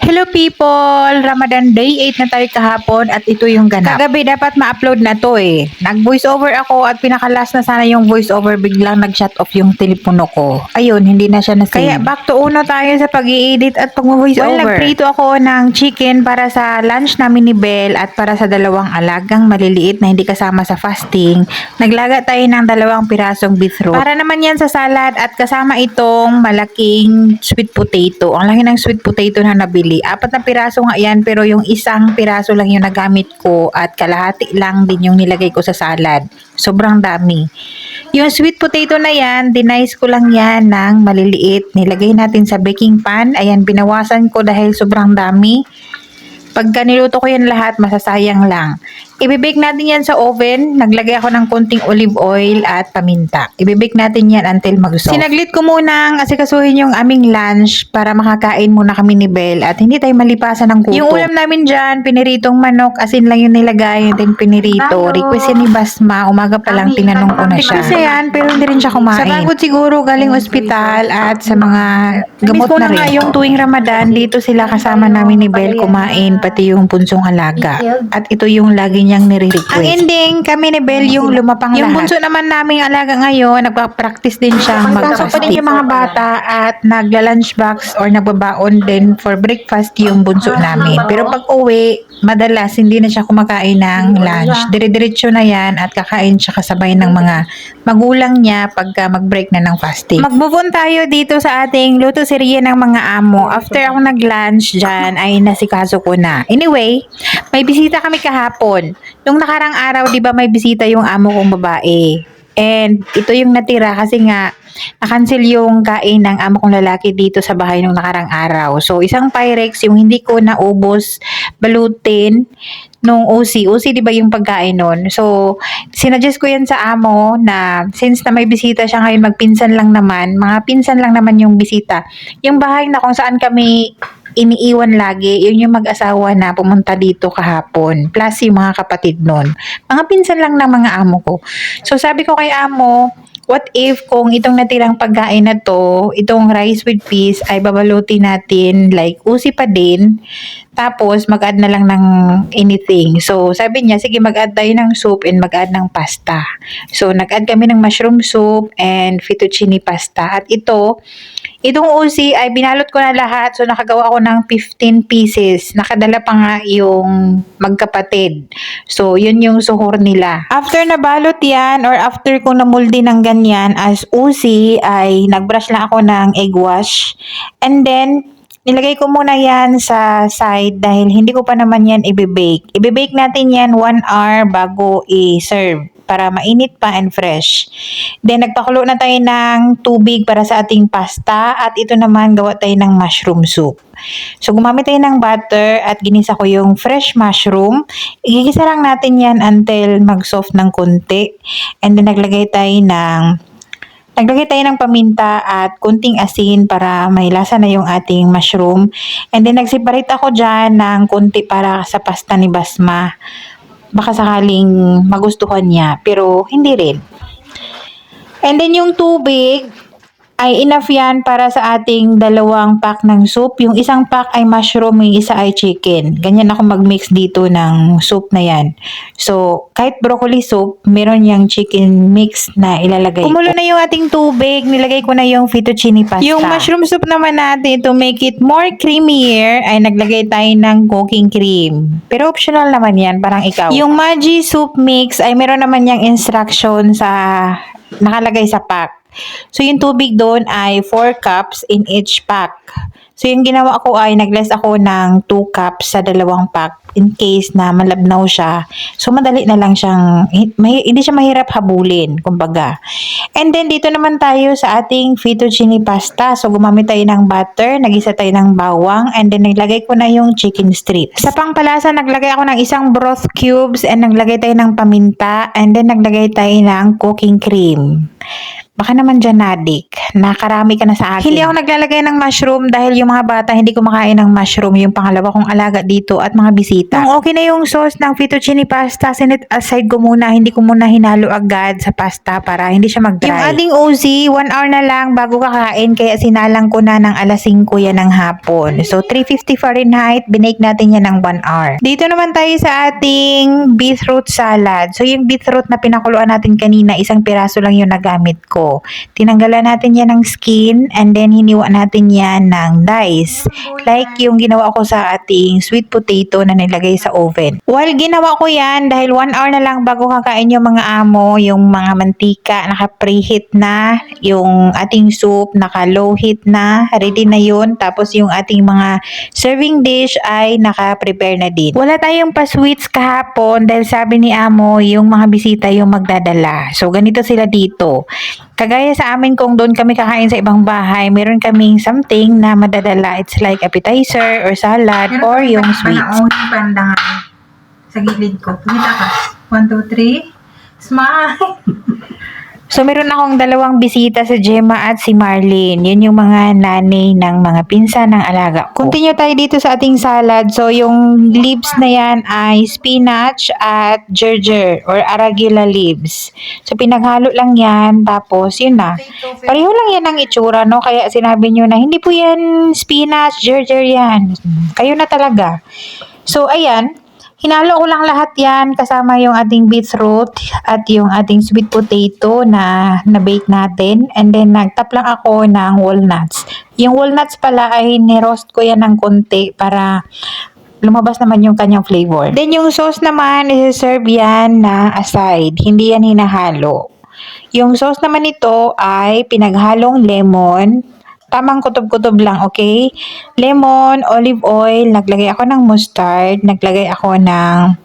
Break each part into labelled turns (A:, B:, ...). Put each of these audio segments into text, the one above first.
A: Hello people! Ramadan Day 8 na tayo kahapon at ito yung ganap. Kagabi dapat ma-upload na to eh. Nag-voice over ako at pinakalas na sana yung voice over, biglang nag-shut off yung telepono ko. Ayun, hindi na siya na-save. Kaya back to uno tayo sa pag-i-edit at pag-voice over. Nagprito ako ng chicken para sa lunch namin ni Belle at para sa dalawang alagang maliliit na hindi kasama sa fasting. Naglaga tayo ng 2 pirasong beetroot. Para naman yan sa salad at kasama itong malaking sweet potato. Ang laki ng sweet potato na nabili. 4 na piraso nga yan pero yung isang piraso lang yung nagamit ko at kalahati lang din yung nilagay ko sa salad. Sobrang dami. Yung sweet potato na yan, dinice ko lang yan ng maliliit. Nilagay natin sa baking pan. Ayan, binawasan ko dahil sobrang dami. Pagka niluto ko yan lahat, masasayang lang. Ibibake natin yan sa oven. Naglagay ako ng konting olive oil at paminta. Ibibake natin yan until mag-soft. Sinaglit ko munang asikasuhin yung aming lunch para makakain muna kami ni Belle at hindi tayo malipasan ng kuto. Yung ulam namin dyan, piniritong manok, asin lang yung nilagay, and then pinirito. Request yan ni Basma, umaga pa lang tinanong ko na siya. Request yan, pero hindi rin siya kumain. Sa pagod siguro galing ospital at sa mga gamot na rin. Yung tuwing Ramadan, dito sila kasama namin ni Belle kumain, pati yung punsong alaga. At ito yung lagi niyang nire-request. Ang ending, kami ni Belle yung lumapang lahat. Yung bunso naman naming alaga ngayon, nagpa-practice din siyang mag-fasting. Pa din yung mga bata at nagla-lunchbox or nagbabaon din for breakfast yung bunso namin. Pero pag uwi, madalas hindi na siya kumakain ng lunch. Dire-diretso na yan at kakain siya kasabay ng mga magulang niya pagka mag-break na ng fasting. Mag-move on tayo dito sa ating luto serye ng mga amo. After ako nag-lunch dyan, ay nasikaso ko na. Anyway, may bisita kami kahapon. Nung nakarang araw, di ba may bisita yung amo kong babae. And ito yung natira kasi nga na-cancel yung kain ng amo kong lalaki dito sa bahay nung nakarang araw. So, isang Pyrex, yung hindi ko naubos, balutin nung OC. OC, di ba yung pagkain nun? So, sinuggest ko yan sa amo na since na may bisita siya ngayon, magpinsan lang naman, mga pinsan lang naman yung bisita. Yung bahay na kung saan kami iniiwan lagi, yun yung mag-asawa na pumunta dito kahapon. Plus yung mga kapatid nun. Mga pinsan lang ng mga amo ko. So sabi ko kay amo, what if kung itong natirang pagkain na to, itong rice with peas ay babalutin natin like usi pa din. Tapos mag-add na lang ng anything. So sabi niya, sige mag-add tayo ng soup and mag-add ng pasta. So nag-add kami ng mushroom soup and fettuccine pasta. At itong usi ay binalot ko na lahat. So nakagawa ako ng 15 pieces. Nakadala pa nga yung magkapatid. So yun yung suhor nila. After nabalot yan or after ko namuldi ng ganyan as usi ay nagbrush lang ako ng egg wash. And then nilagay ko muna yan sa side dahil hindi ko pa naman yan i-bake. I-bake natin yan 1 hour bago i-serve para mainit pa and fresh. Then, nagpakulo na tayo ng tubig para sa ating pasta at ito naman gawa tayo ng mushroom soup. So, gumamit tayo ng butter at ginisa ko yung fresh mushroom. Igigisa lang natin yan until mag-soft ng konti. And then, naglagay tayo ng paminta at kunting asin para may lasa na yung ating mushroom. And then, nagseparate ako dyan ng kunti para sa pasta ni Basma. Baka sakaling magustuhan niya, pero hindi rin. And then, yung tubig ay enough yan para sa ating 2 pack ng soup. Yung isang pack ay mushroom, yung isa ay chicken. Ganyan ako mag-mix dito ng soup na yan. So, kahit broccoli soup, meron yung chicken mix na ilalagay ko. Kumulo na yung ating tubig, nilagay ko na yung fettuccine pasta. Yung mushroom soup naman natin, to make it more creamier, ay naglagay tayo ng cooking cream. Pero optional naman yan, parang ikaw. Yung Maggi soup mix ay meron naman yung instruction sa nakalagay sa pack. So, yung tubig doon ay 4 cups in each pack. So, yung ginawa ko ay nag-less ako ng 2 cups sa 2 pack in case na malabnaw siya. So, madali na lang siyang, hindi siya mahirap habulin, kumbaga. And then, dito naman tayo sa ating fettuccine pasta. So, gumamit tayo ng butter, nagisa tayo ng bawang, and then naglagay ko na yung chicken strips. Sa pangpalasa, naglagay ako ng isang broth cubes, and naglagay tayo ng paminta, and then naglagay tayo ng cooking cream. Baka naman dyan, Nadik. Nakarami ka na sa akin. Hindi ako naglalagay ng mushroom dahil yung mga bata hindi kumakain ng mushroom. Yung pangalawa kong alaga dito at mga bisita. Nung okay na yung sauce ng fettuccine pasta, sinet aside ko muna. Hindi ko muna hinalo agad sa pasta para hindi siya mag-dry. Yung ating uzi, 1 hour na lang bago kakain. Kaya sinalang ko na ng alas 5 yan ng hapon. So, 350 Fahrenheit, binake natin yan ng 1 hour. Dito naman tayo sa ating beetroot salad. So, yung beetroot na pinakuluan natin kanina, isang piraso lang yung nagamit ko. Tinanggalan natin yan ng skin and then hiniwa natin yan ng dice. Like yung ginawa ko sa ating sweet potato na nilagay sa oven. While ginawa ko yan, dahil 1 hour na lang bago kakain yung mga amo, yung mga mantika, naka-preheat na, yung ating soup, naka-low heat na, ready na yun. Tapos yung ating mga serving dish ay naka-prepare na din. Wala tayong pa-sweets kahapon dahil sabi ni amo, yung mga bisita yung magdadala. So ganito sila dito. Kagaya sa amin kung doon kami kakain sa ibang bahay, meron kaming something na madadala. It's like appetizer or salad or yung sweets. Pandangan sa gilid ko. Kita ka. 1, 2, 3. Smile! So, meron akong dalawang bisita si Gemma at si Marlene. Yun yung mga nanay ng mga pinsan ng alaga ko. Continue tayo dito sa ating salad. So, yung leaves na yan ay spinach at ginger or arugula leaves. So, pinaghalo lang yan. Tapos, yun na. Pareho lang yan ang itsura, no? Kaya sinabi nyo na, hindi po yan spinach, ginger yan. Kayo na talaga. So, ayan. Hinalo ko lang lahat yan kasama yung ating beetroot at yung ating sweet potato na na-bake natin. And then nagtap lang ako ng walnuts. Yung walnuts pala ay niroast ko yan ng konti para lumabas naman yung kanyang flavor. Then yung sauce naman, isi-serve yan na aside. Hindi yan hinahalo. Yung sauce naman nito ay pinaghalong lemon. Tamang kutob-kutob lang, okay? Lemon, olive oil, naglagay ako ng mustard, naglagay ako ng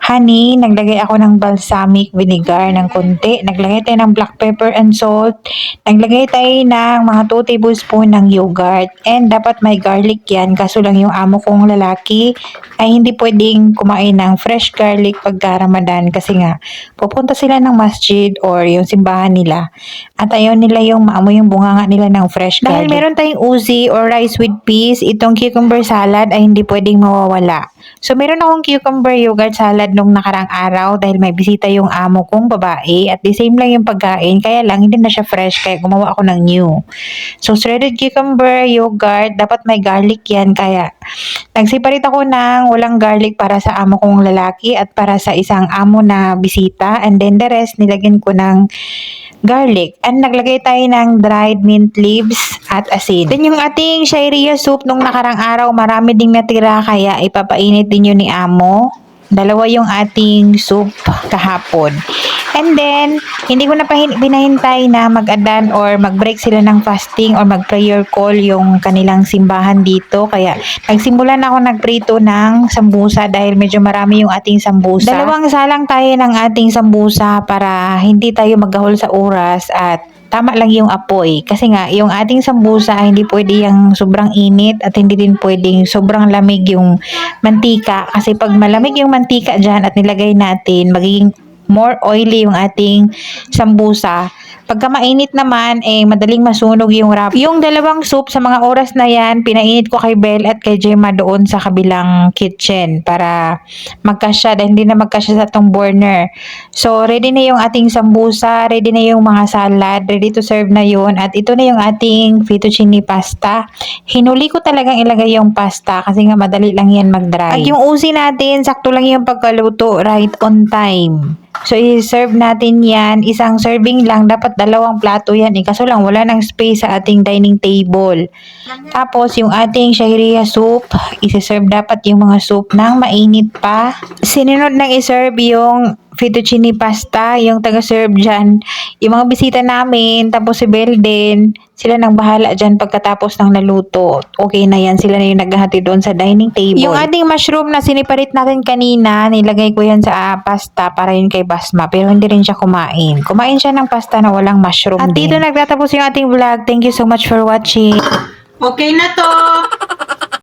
A: honey, naglagay ako ng balsamic vinegar ng konti, naglagay tayo ng black pepper and salt, naglagay tayo ng mga 2 tablespoon ng yogurt, and dapat may garlic yan, kaso lang yung amo kong lalaki ay hindi pwedeng kumain ng fresh garlic pagka Ramadan kasi nga pupunta sila ng masjid or yung simbahan nila at ayaw nila yung maamoy yung bunganga nila ng fresh garlic. Dahil meron tayong uzi or rice with peas, itong cucumber salad ay hindi pwedeng mawawala. So, meron akong cucumber yogurt salad nung nakarang araw dahil may bisita yung amo kong babae at the same lang yung pagkain, kaya lang hindi na siya fresh kaya gumawa ako ng new. So, shredded cucumber yogurt, dapat may garlic yan kaya nagseparate ako ng walang garlic para sa amo kong lalaki at para sa isang amo na bisita and then the rest nilagyan ko ng garlic. And naglagay tayo ng dried mint leaves at asin. Then yung ating shairia soup nung nakarang araw, marami ding natira kaya ipapainit din yun ni amo. Dalawa yung ating soup kahapon. And then, hindi ko na pinahintay na mag-adan or mag-break sila ng fasting or mag-prayer call yung kanilang simbahan dito. Kaya, nagsimulan ako nagprito ng sambusa dahil medyo marami yung ating sambusa. Dalawang salang tayo ng ating sambusa para hindi tayo maggahol sa oras at tama lang yung apoy. Kasi nga, yung ating sambusa hindi pwede yung sobrang init at hindi din pwedeng sobrang lamig yung mantika. Kasi pag malamig yung mantika dyan at nilagay natin, magiging more oily yung ating sambusa. Pagka mainit naman, madaling masunog yung wrap. Yung dalawang soup sa mga oras na yan, pinainit ko kay Belle at kay Gemma doon sa kabilang kitchen para magkasya dahil hindi na magkasya sa tong burner. So, ready na yung ating sambusa, ready na yung mga salad, ready to serve na yun. At ito na yung ating fettuccine pasta. Hinuli ko talagang ilagay yung pasta kasi nga madali lang yan mag-dry. At yung uzi natin, sakto lang yung pagkaluto, right on time. So, i-serve natin yan. Isang serving lang. Dapat 2 plato yan. Kaso lang, wala nang space sa ating dining table. Tapos, yung ating shahriya soup, isi-serve dapat yung mga soup ng mainit pa. Sinunod nang i-serve yung fettuccine pasta, yung taga-serve dyan, yung mga bisita namin, tapos si Belle din, sila nang bahala dyan pagkatapos ng naluto. Okay na yan, sila na yung naghahati doon sa dining table. Yung ating mushroom na siniparit natin kanina, nilagay ko yan sa pasta para yun kay Basma, pero hindi rin siya kumain. Kumain siya ng pasta na walang mushroom. At dito nagtatapos yung ating vlog. Thank you so much for watching.
B: Okay na to.